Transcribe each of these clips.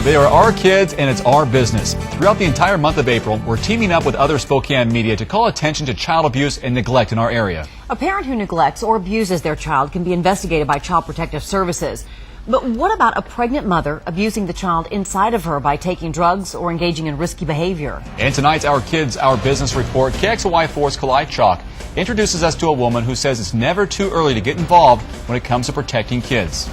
They are our kids and it's our business. Throughout the entire month of April, we're teaming up with other Spokane media to call attention to child abuse and neglect in our area. A parent who neglects or abuses their child can be investigated by Child Protective Services. But what about a pregnant mother abusing the child inside of her by taking drugs or engaging in risky behavior? In tonight's Our Kids, Our Business report, KXLY4's Kalae Chock introduces us to a woman who says it's never too early to get involved when it comes to protecting kids.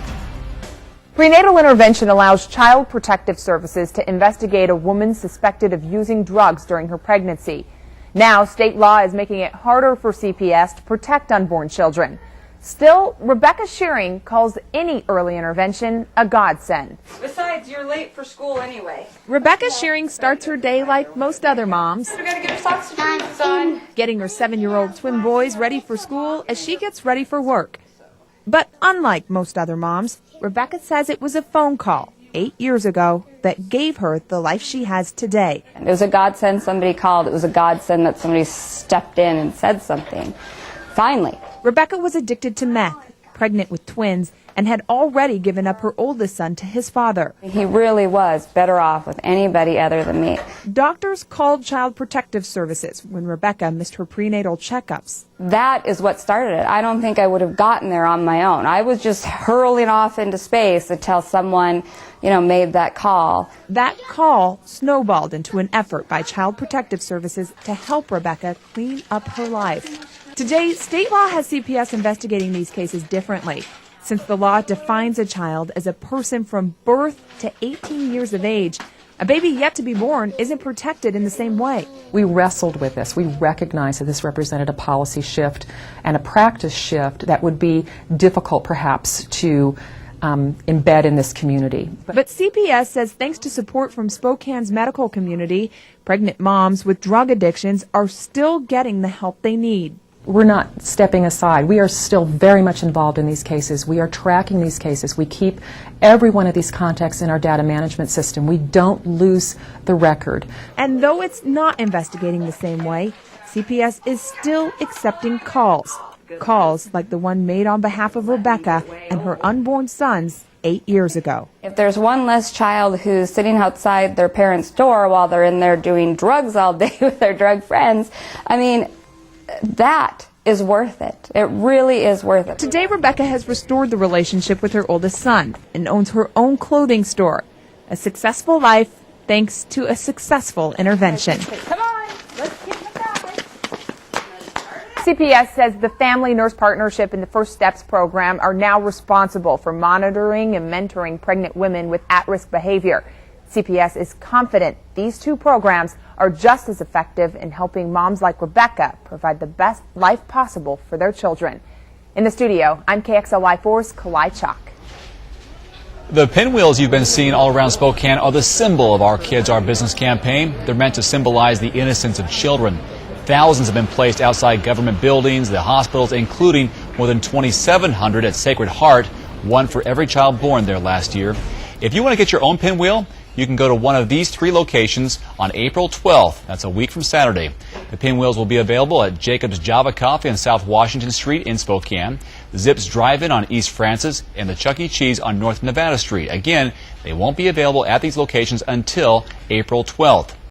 Prenatal intervention allows Child Protective Services to investigate a woman suspected of using drugs during her pregnancy. Now, state law is making it harder for CPS to protect unborn children. Still, Rebecca Scheiring calls any early intervention a godsend. Besides, you're late for school anyway. Rebecca Scheiring starts her day like most other moms, We gotta get her socks to change, son. getting her 7-year-old twin boys ready for school as she gets ready for work. But unlike most other moms, Rebecca says it was a phone call 8 years ago that gave her the life she has today. It was a godsend somebody called. It was a godsend that somebody stepped in and said something. Finally. Rebecca was addicted to meth, pregnant with twins, and had already given up her oldest son to his father. He really was better off with anybody other than me. Doctors called Child Protective Services when Rebecca missed her prenatal checkups. That is what started it. I don't think I would have gotten there on my own. I was just hurling off into space until someone, made that call. That call snowballed into an effort by Child Protective Services to help Rebecca clean up her life. Today, state law has CPS investigating these cases differently, since the law defines a child as a person from birth to 18 years of age. A baby yet to be born isn't protected in the same way. We wrestled with this. We recognized that this represented a policy shift and a practice shift that would be difficult, perhaps, to embed in this community. But CPS says thanks to support from Spokane's medical community, pregnant moms with drug addictions are still getting the help they need. We're not stepping aside. We are still very much involved in these cases. We are tracking these cases. We keep every one of these contacts in our data management system. We don't lose the record. And though it's not investigating the same way, CPS is still accepting calls. Calls like the one made on behalf of Rebecca and her unborn sons 8 years ago. If there's one less child who's sitting outside their parents' door while they're in there doing drugs all day with their drug friends, that is worth it. It really is worth it. Today, Rebecca has restored the relationship with her oldest son and owns her own clothing store. A successful life thanks to a successful intervention. Come on, let's get in the car. CPS says the Family Nurse Partnership and the First Steps program are now responsible for monitoring and mentoring pregnant women with at-risk behavior. CPS is confident these two programs are just as effective in helping moms like Rebecca provide the best life possible for their children. In the studio, I'm KXLY4's Kalae Chock. The pinwheels you've been seeing all around Spokane are the symbol of Our Kids, Our Business campaign. They're meant to symbolize the innocence of children. Thousands have been placed outside government buildings, the hospitals, including more than 2,700 at Sacred Heart, one for every child born there last year. If you want to get your own pinwheel, you can go to one of these 3 locations on April 12th. That's a week from Saturday. The pinwheels will be available at Jacob's Java Coffee on South Washington Street in Spokane, Zips Drive-In on East Francis, and the Chuck E. Cheese on North Nevada Street. Again, they won't be available at these locations until April 12th.